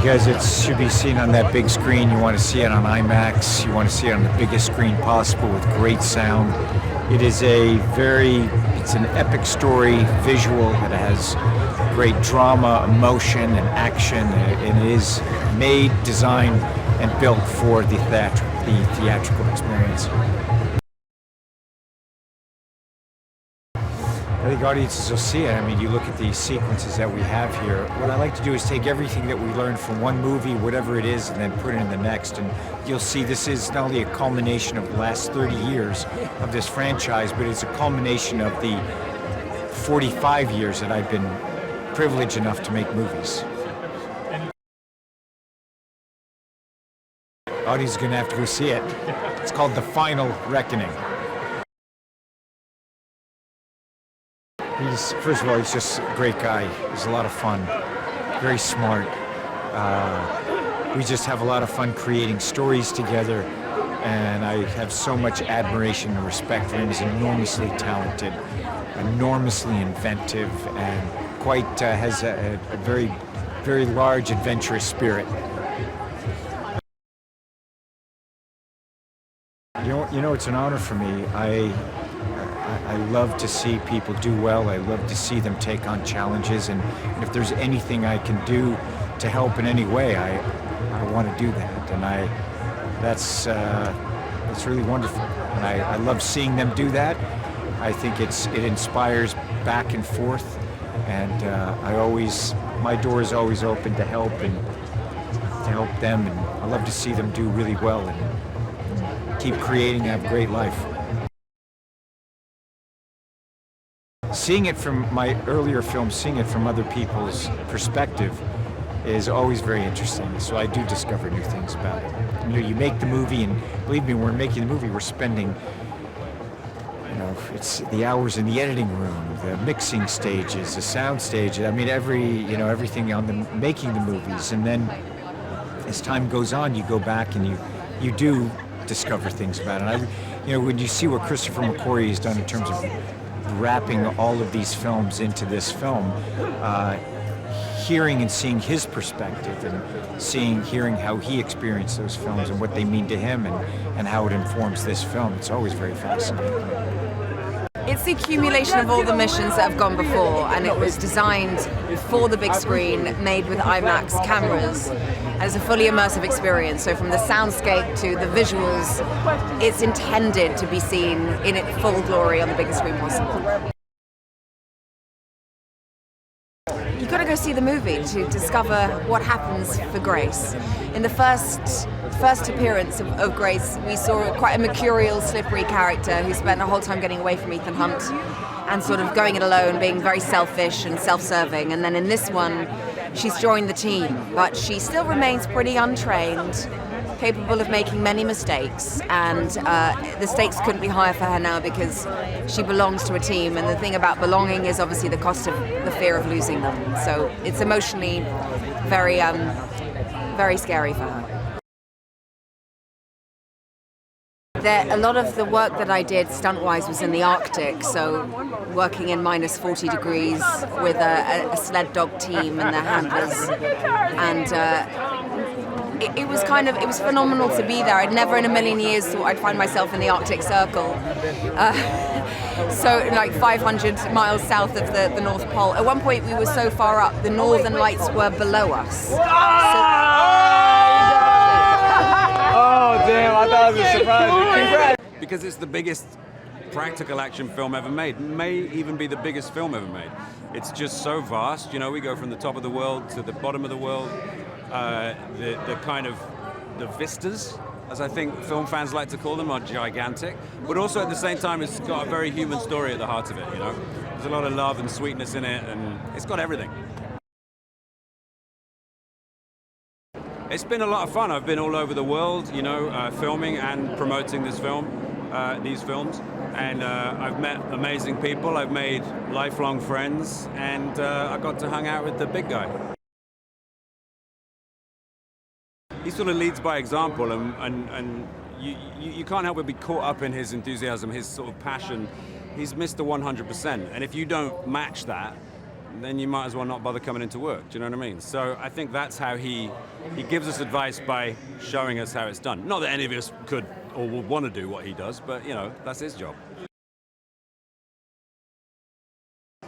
because it should be seen on that big screen. You want to see it on IMAX. You want to see it on the biggest screen possible with great sound. It is it's an epic story, visual. It has great drama, emotion, and action. It is made, designed, and built for the theatrical experience. I think audiences will see it. I mean, you look at the sequences that we have here. What I like to do is take everything that we learned from one movie, whatever it is, and then put it in the next. And you'll see this is not only a culmination of the last 30 years of this franchise, but it's a culmination of the 45 years that I've been privileged enough to make movies. Audience is going to have to go see it. It's called The Final Reckoning. First of all, he's just a great guy. He's a lot of fun, very smart. We just have a lot of fun creating stories together, and I have so much admiration and respect for him. He's enormously talented, enormously inventive, and quite has a very, very large adventurous spirit. You know, it's an honor for me. I love to see people do well. I love to see them take on challenges, and if there's anything I can do to help in any way, I want to do that. And that's really wonderful. And I love seeing them do that. I think it inspires back and forth, and my door is always open to help them, and I love to see them do really well and keep creating a great life. Seeing it from my earlier films, seeing it from other people's perspective is always very interesting. So I do discover new things about it. You make the movie, and believe me, when we're making the movie, we're spending, it's the hours in the editing room, the mixing stages, the sound stage. I mean, everything on the making the movies. And then as time goes on, you go back and you do discover things about it. And when you see what Christopher McQuarrie has done in terms of wrapping all of these films into this film, hearing and seeing his perspective, and hearing how he experienced those films and what they mean to him, and how it informs this film, it's always very fascinating. It's the accumulation of all the missions that have gone before, and it was designed for the big screen, made with IMAX cameras, as a fully immersive experience. So from the soundscape to the visuals, it's intended to be seen in its full glory on the biggest screen possible. You've got to go see the movie to discover what happens for Grace. In the first appearance of Grace, we saw quite a mercurial, slippery character who spent the whole time getting away from Ethan Hunt and sort of going it alone, being very selfish and self-serving. And then in this one, she's joined the team, but she still remains pretty untrained, capable of making many mistakes, and the stakes couldn't be higher for her now because she belongs to a team, and the thing about belonging is obviously the cost of the fear of losing them. So it's emotionally very, very scary for her. A lot of the work that I did stunt-wise was in the Arctic, so working in minus 40 degrees with a sled dog team and their handlers, and it was phenomenal to be there. I'd never in a million years thought I'd find myself in the Arctic Circle. So like 500 miles south of the North Pole. At one point we were so far up, the Northern Lights were below us. Oh damn, I thought it was a surprise. Congrats! Because it's the biggest practical action film ever made. May even be the biggest film ever made. It's just so vast. We go from the top of the world to the bottom of the world. The kind of the vistas, as I think film fans like to call them, are gigantic. But also at the same time, it's got a very human story at the heart of it. There's a lot of love and sweetness in it, and it's got everything. It's been a lot of fun. I've been all over the world, filming and promoting these films, and I've met amazing people. I've made lifelong friends, and I got to hang out with the big guy. He sort of leads by example, and you can't help but be caught up in his enthusiasm, his sort of passion. He's Mr. 100%, and if you don't match that, then you might as well not bother coming into work. Do you know what I mean? So I think that's how he gives us advice by showing us how it's done. Not that any of us could or would want to do what he does, but, you know, that's his job.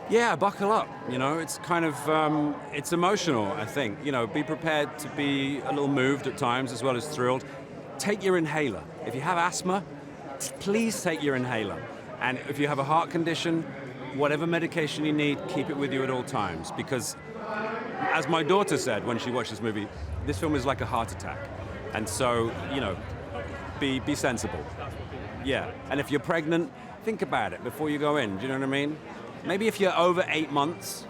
Yeah, buckle up. You know, it's kind of, it's emotional, I think. You know, be prepared to be a little moved at times as well as thrilled. Take your inhaler. If you have asthma, please take your inhaler. And if you have a heart condition, whatever medication you need, keep it with you at all times. Because, as my daughter said when she watched this movie, this film is like a heart attack. And so, you know, be sensible. Yeah, and if you're pregnant, think about it before you go in. Do you know what I mean? Maybe if you're over 8 months,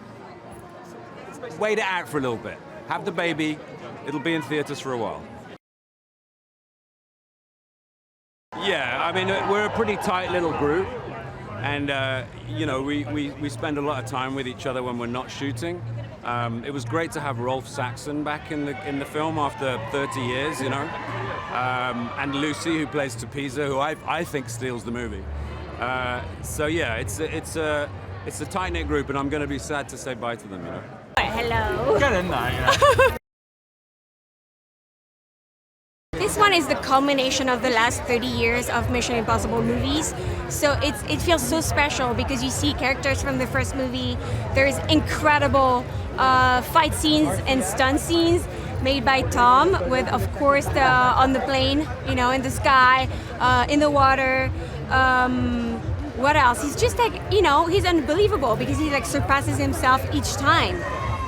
wait it out for a little bit. Have the baby. It'll be in theaters for a while. Yeah, I mean, we're a pretty tight little group. And, you know, we spend a lot of time with each other when we're not shooting. It was great to have Rolf Saxon back in the film after 30 years, you know. And Lucy, who plays Topeza, who I think steals the movie. So, yeah, it's a tight-knit group, and I'm going to be sad to say bye to them, you know. Hello. This one is the culmination of the last 30 years of Mission Impossible movies. So it feels so special because you see characters from the first movie. There's incredible fight scenes and stunt scenes made by Tom with, of course, on the plane, you know, in the sky, in the water. What else? He's just like, you know, he's unbelievable because he like surpasses himself each time.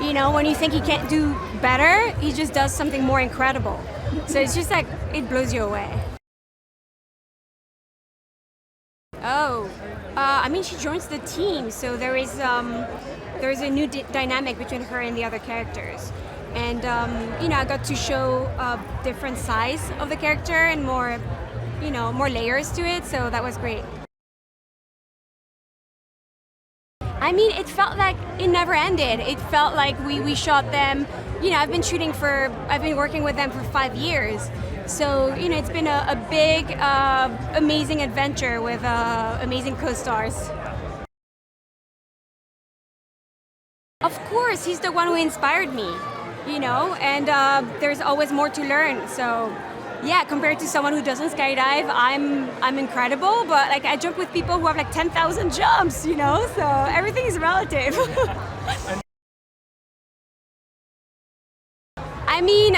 You know, when you think he can't do better, he just does something more incredible. So it's just like, it blows you away. Oh, I mean, she joins the team, so there is a new dynamic between her and the other characters. And, you know, I got to show a different size of the character and more, you know, more layers to it, so that was great. I mean, it felt like it never ended. It felt like we shot them, you know, I've been working with them for 5 years. So, you know, it's been a big, amazing adventure with amazing co-stars. Of course, he's the one who inspired me, you know, and there's always more to learn. So, yeah, compared to someone who doesn't skydive, I'm incredible, but like I jump with people who have like 10,000 jumps, you know, so everything is relative. I mean,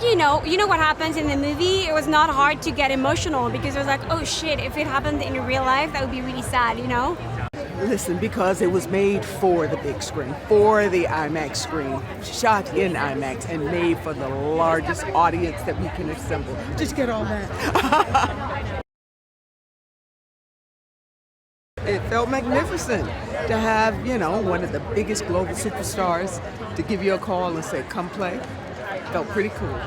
you know what happens in the movie? It was not hard to get emotional because it was like, oh shit, if it happened in real life, that would be really sad, you know? Listen, because it was made for the big screen, for the IMAX screen, shot in IMAX and made for the largest audience that we can assemble. Just get all that. It felt magnificent to have, you know, one of the biggest global superstars to give you a call and say, come play. Felt pretty cool.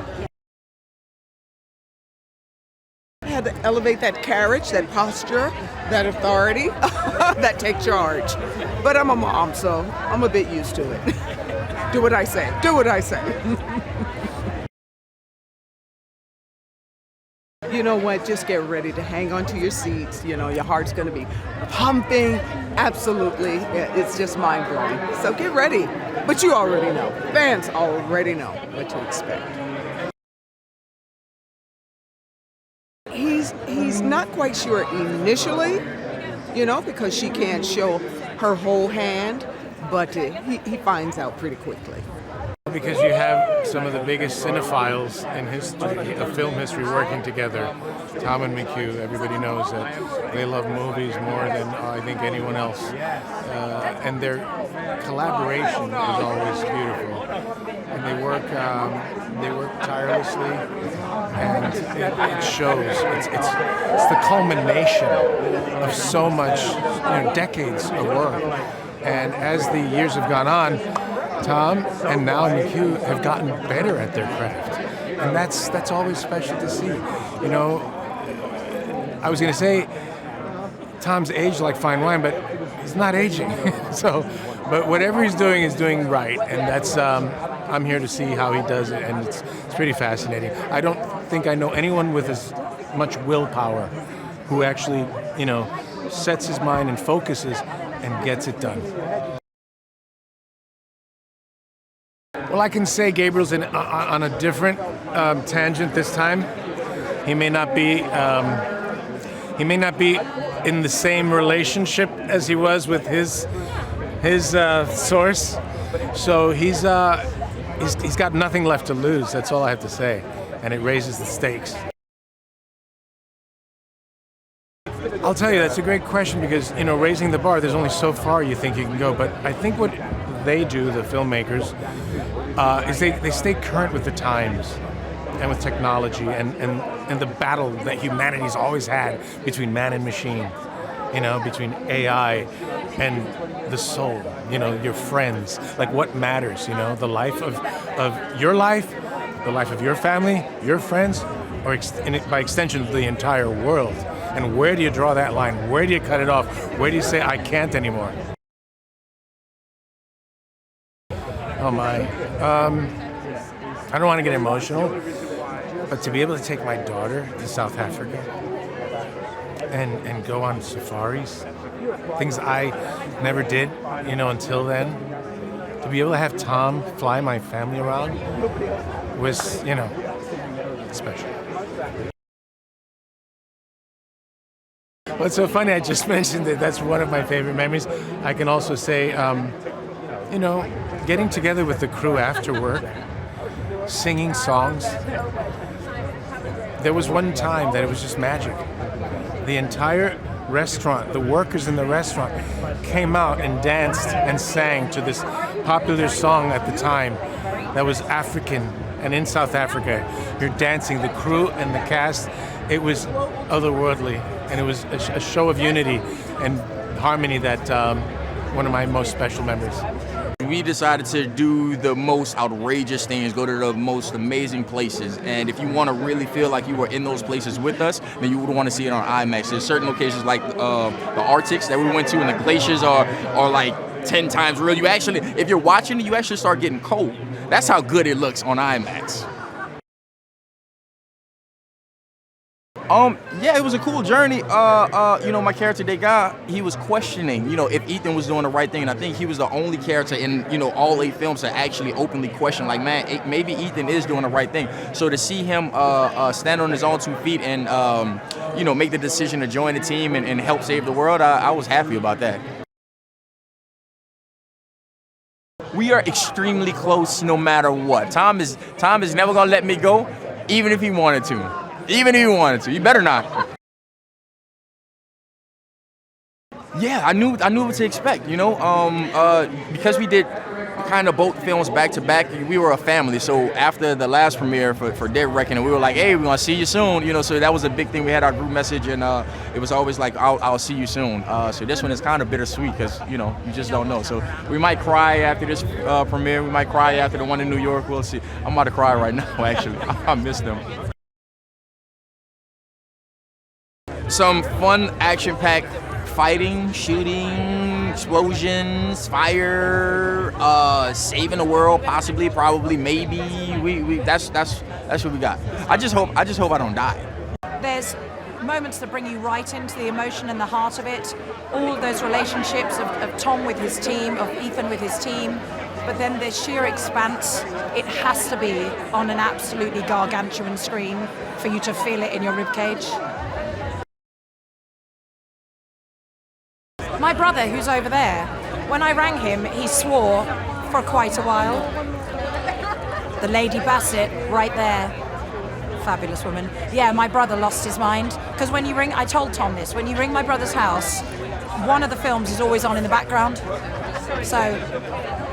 I had to elevate that carriage, that posture, that authority, that take charge. But I'm a mom, so I'm a bit used to it. Do what I say. Do what I say. You know what? Just get ready to hang on to your seats. You know, your heart's going to be pumping. Absolutely. It's just mind-blowing. So get ready. But you already know. Fans already know what to expect. He's not quite sure initially, you know, because she can't show her whole hand, but he finds out pretty quickly. Because you have some of the biggest cinephiles in history, of film history, working together. Tom and McHugh, everybody knows that they love movies more than I think anyone else. And their collaboration is always beautiful. And they work tirelessly, and it shows. It's the culmination of so much, you know, decades of work. And as the years have gone on, Tom and now McHugh have gotten better at their craft, and that's always special to see. You know, I was going to say Tom's aged like fine wine, but he's not aging. But whatever he's doing is doing right, and that's I'm here to see how he does it, and it's pretty fascinating. I don't think I know anyone with as much willpower who actually, you know, sets his mind and focuses and gets it done. Well, I can say Gabriel's on a different tangent this time. He may not be in the same relationship as he was with his source. So he's got nothing left to lose. That's all I have to say, and it raises the stakes. I'll tell you, that's a great question because, raising the bar, there's only so far you think you can go. But I think what they do, the filmmakers, is they stay current with the times and with technology and the battle that humanity's always had between man and machine, between AI and the soul, your friends, like what matters, the life of your life, the life of your family, your friends, or by extension, the entire world. And where do you draw that line? Where do you cut it off? Where do you say, I can't anymore? Oh my. I don't want to get emotional, but to be able to take my daughter to South Africa and go on safaris, things I never did, until then, to be able to have Tom fly my family around was, special. What's so funny, I just mentioned that that's one of my favorite memories. I can also say, getting together with the crew after work, singing songs. There was one time that it was just magic. The entire restaurant, the workers in the restaurant came out and danced and sang to this popular song at the time that was African. And in South Africa, you're dancing, the crew and the cast. It was otherworldly, and it was a show of unity and harmony that one of my most special memories. We decided to do the most outrageous things, go to the most amazing places, and if you want to really feel like you were in those places with us, then you would want to see it on IMAX. There's certain locations like the Arctics that we went to, and the glaciers are like 10 times real. You actually, if you're watching it, you actually start getting cold. That's how good it looks on IMAX. Yeah, it was a cool journey. My character, Degas, he was questioning, if Ethan was doing the right thing. And I think he was the only character in, all 8 films to actually openly question, like, man, maybe Ethan is doing the right thing. So to see him stand on his own 2 feet and, make the decision to join the team and help save the world, I was happy about that. We are extremely close no matter what. Tom is never gonna let me go, even if he wanted to. Even if he wanted to. You better not. Yeah, I knew what to expect, because we did kind of both films back to back, we were a family. So after the last premiere for Dead Reckoning, we were like, hey, we're gonna see you soon, so that was a big thing. We had our group message, and it was always like, I'll see you soon. So this one is kind of bittersweet because, you just don't know. So we might cry after this premiere, we might cry after the one in New York, we'll see. I'm about to cry right now, actually. I miss them. Some fun, action-packed fighting, shooting, explosions, fire, saving the world, possibly, probably, maybe. That's what we got. I just hope I don't die. There's moments that bring you right into the emotion and the heart of it. All those relationships of Tom with his team, of Ethan with his team. But then the sheer expanse, it has to be on an absolutely gargantuan screen for you to feel it in your ribcage. My brother, who's over there, when I rang him, he swore for quite a while. The Lady Bassett, right there. Fabulous woman. Yeah, my brother lost his mind. Because when you ring, I told Tom this, when you ring my brother's house, one of the films is always on in the background. So,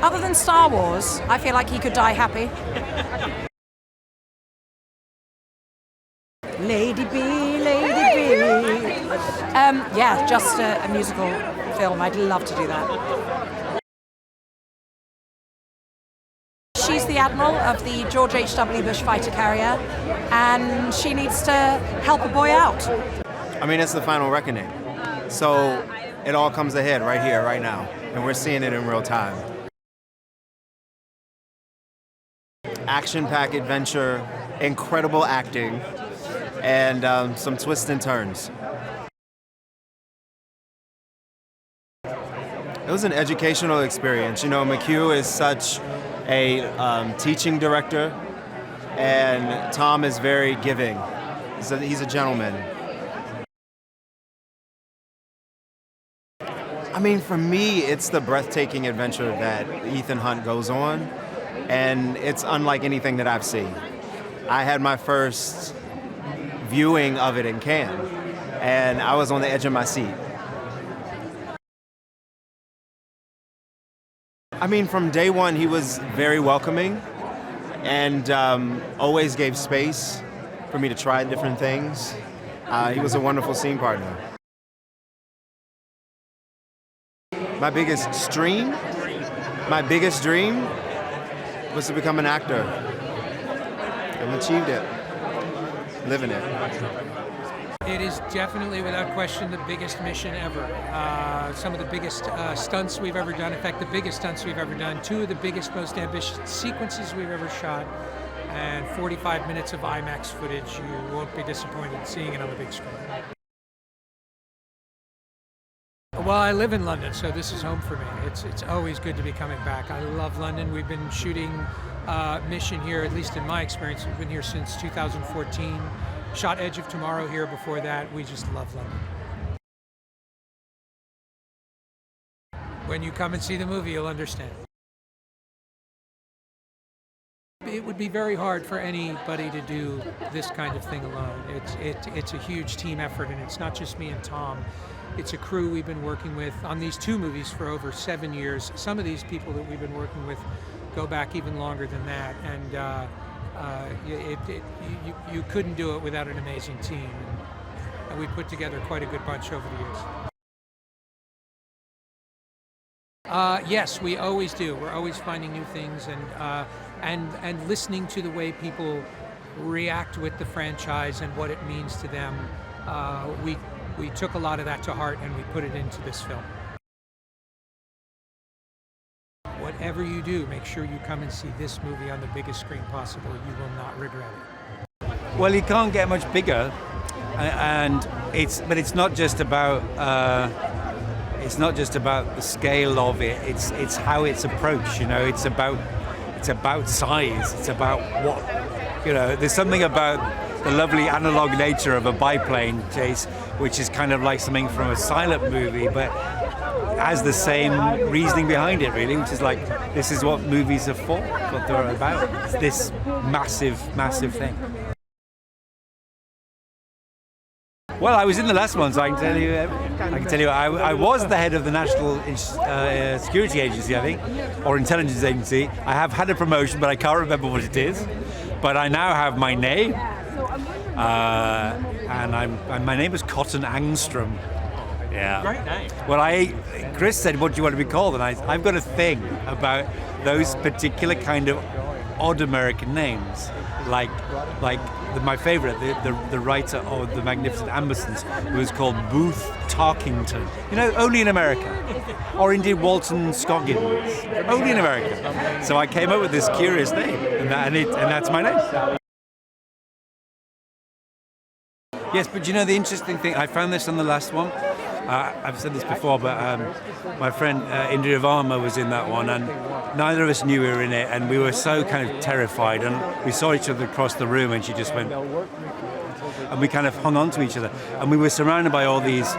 other than Star Wars, I feel like he could die happy. Lady B, Lady B. Yeah, just a musical film. I'd love to do that. She's the Admiral of the George H.W. Bush fighter carrier, and she needs to help a boy out. I mean, it's the final reckoning. So it all comes ahead right here, right now, and we're seeing it in real time. Action-packed adventure, incredible acting, and some twists and turns. It was an educational experience. McHugh is such a teaching director, and Tom is very giving. He's a gentleman. I mean, for me, it's the breathtaking adventure that Ethan Hunt goes on, and it's unlike anything that I've seen. I had my first viewing of it in Cannes, and I was on the edge of my seat. I mean, from day one, he was very welcoming and always gave space for me to try different things. He was a wonderful scene partner. My biggest dream was to become an actor. I've achieved it, living it. It is definitely, without question, the biggest mission ever. Some of the biggest stunts we've ever done, in fact, the biggest stunts we've ever done, 2 of the biggest, most ambitious sequences we've ever shot, and 45 minutes of IMAX footage. You won't be disappointed seeing it on the big screen. Well, I live in London, so this is home for me. It's always good to be coming back. I love London. We've been shooting Mission here, at least in my experience. We've been here since 2014. Shot Edge of Tomorrow here before that. We just love London. When you come and see the movie, you'll understand. It would be very hard for anybody to do this kind of thing alone. It's a huge team effort, and it's not just me and Tom. It's a crew we've been working with on these 2 movies for over 7 years. Some of these people that we've been working with go back even longer than that, and you couldn't do it without an amazing team. And we put together quite a good bunch over the years. Yes, we always do. We're always finding new things and listening to the way people react with the franchise and what it means to them. We took a lot of that to heart and we put it into this film. Whatever you do, make sure you come and see this movie on the biggest screen possible. You will not regret it. Well, you can't get much bigger, and it's not just about the scale of it. It's how it's approached. You know, it's about size. It's about what, you know. There's something about the lovely analog nature of a biplane chase, which is kind of like something from a silent movie, but has the same reasoning behind it, really, which is like, this is what movies are for, what they're about. It's this massive, massive thing. Well, I was in the last one, so I can tell you, I was the head of the National Security Agency, I think, or Intelligence Agency. I have had a promotion, but I can't remember what it is. But I now have my name, and my name is Cotton Angstrom. Yeah. Great name. Well, Chris said, "What do you want to be called?" And I've got a thing about those particular kind of odd American names, like my favorite, the writer of The Magnificent Ambersons, who was called Booth Tarkington. You know, only in America. Or indeed Walton Scoggins, only in America. So I came up with this curious name, and that's my name. Yes, but you know the interesting thing, I found this on the last one. I've said this before, but my friend Indira Varma was in that one, and neither of us knew we were in it, and we were so kind of terrified, and we saw each other across the room, and she just went, and we kind of hung on to each other, and we were surrounded by all these,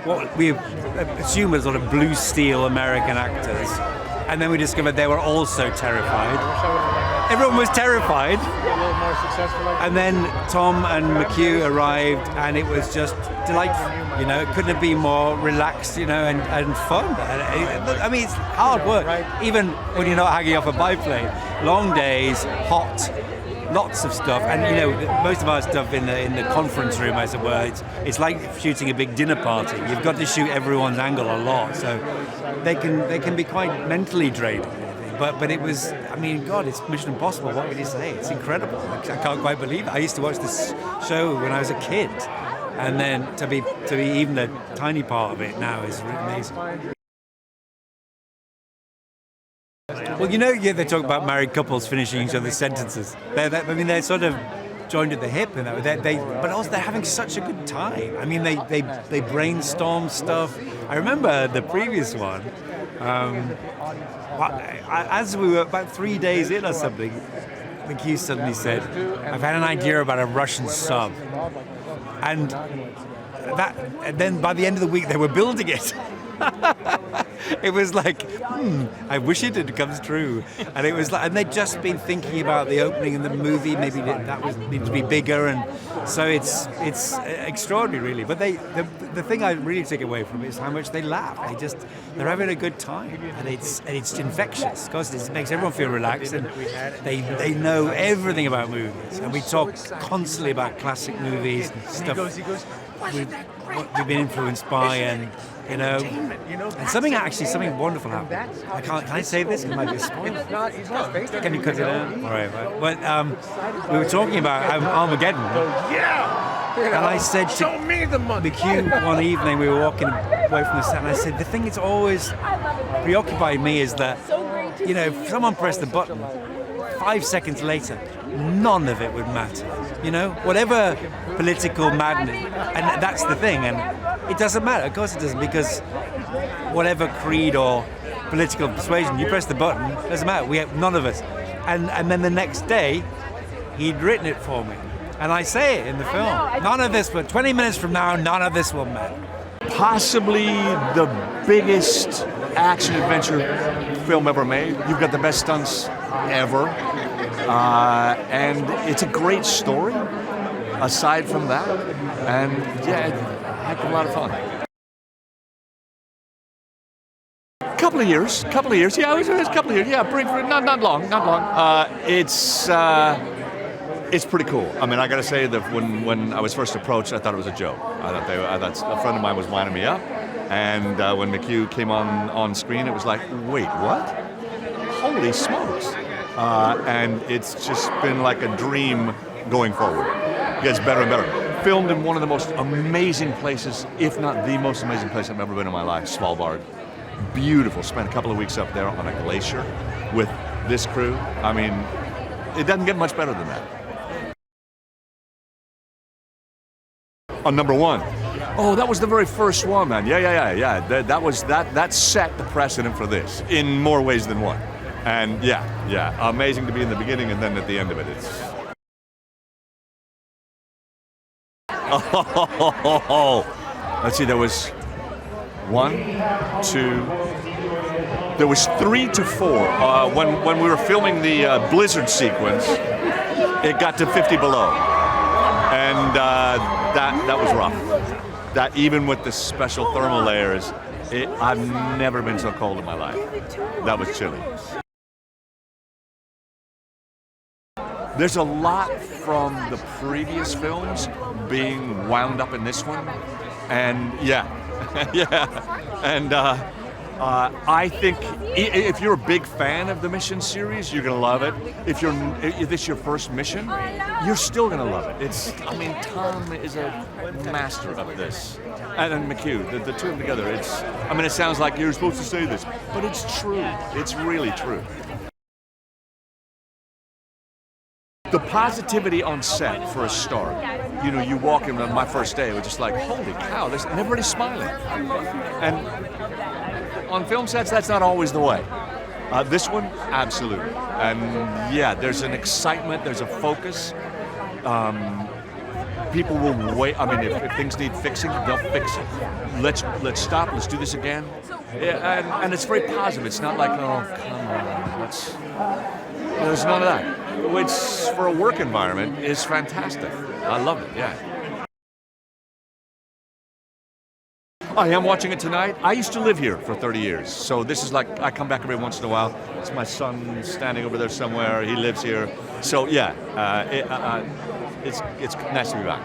what we assumed were sort of blue steel American actors, and then we discovered they were also terrified. Everyone was terrified. And then Tom and McHugh arrived, and it was just delightful. You know, it couldn't have been more relaxed, you know, and fun. I mean, it's hard work, even when you're not hanging off a biplane. Long days, hot, lots of stuff, and you know, most of our stuff in the conference room, as it were. It's like shooting a big dinner party. You've got to shoot everyone's angle a lot, so they can be quite mentally draining. But it was, I mean, God, it's Mission Impossible. What would you say? It's incredible. I can't quite believe it. I used to watch this show when I was a kid, and then to be even a tiny part of it now is really amazing. Well, you know, they talk about married couples finishing each other's sentences. They're sort of joined at the hip, and but also they're having such a good time. I mean, they brainstorm stuff. I remember the previous one. As we were about 3 days in or something, McTeer suddenly said, "I've had an idea about a Russian sub," and then by the end of the week they were building it. It was like, I wish it had come true. And it was like, and they'd just been thinking about the opening in the movie. Maybe that was needed to be bigger, and so it's extraordinary, really. But the thing I really take away from it is how much they laugh. They're having a good time, and it's infectious because it makes everyone feel relaxed, and they know everything about movies. And we talk constantly about classic movies and stuff what we've been influenced by, and and something wonderful happened. Can I say this? It might be a spoiler. Can you cut it out? All right. But we were talking about Armageddon. And I said to McTeer one evening, we were walking away from the set, and I said, the thing that's always preoccupied me is that, if someone pressed the button, 5 seconds later, none of it would matter. Whatever political madness, and that's the thing, and it doesn't matter. Of course it doesn't, because whatever creed or political persuasion, you press the button, it doesn't matter. We have none of us. And then the next day, he'd written it for me. And I say it in the film. None of this, but 20 minutes from now, none of this will matter. Possibly the biggest action-adventure film ever made. You've got the best stunts ever. And it's a great story, aside from that. And yeah, a heck of a lot of fun. Couple of years. Yeah, it was a couple of years. Yeah, not long. It's pretty cool. I mean, I got to say that when I was first approached, I thought it was a joke. I thought a friend of mine was winding me up, and when McTeer came on screen, it was like, wait, what? Holy smokes! And it's just been like a dream going forward. It gets better and better. Filmed in one of the most amazing places, if not the most amazing place I've ever been in my life, Svalbard. Beautiful. Spent a couple of weeks up there on a glacier with this crew. I mean, it doesn't get much better than that. On number one. Oh, that was the very first one, man. Yeah. That set the precedent for this in more ways than one. And yeah, amazing to be in the beginning and then at the end of it. It's. Let's see. There was 1, 2. There was 3 to 4. When we were filming the blizzard sequence, it got to 50 below, and that was rough. That even with the special thermal layers, I've never been so cold in my life. That was chilly. There's a lot from the previous films being wound up in this one, and yeah, and I think if you're a big fan of the Mission series, you're gonna love it. If this is your first mission, you're still gonna love it. Tom is a master of this, and then McTeer, the two of them together. It sounds like you're supposed to say this, but it's true. It's really true. The positivity on set, for a start. You walk in on my first day, it was just like, holy cow, and everybody's smiling. And on film sets, that's not always the way. This one, absolutely. And yeah, there's an excitement, there's a focus. People will wait. If things need fixing, they'll fix it. Let's stop, let's do this again. Yeah, and it's very positive. It's not like, oh, come on, there's none of that. Which, for a work environment, is fantastic. I love it, yeah. I am watching it tonight. I used to live here for 30 years, so this is like, I come back every once in a while. It's my son standing over there somewhere. He lives here. So, yeah, it's nice to be back.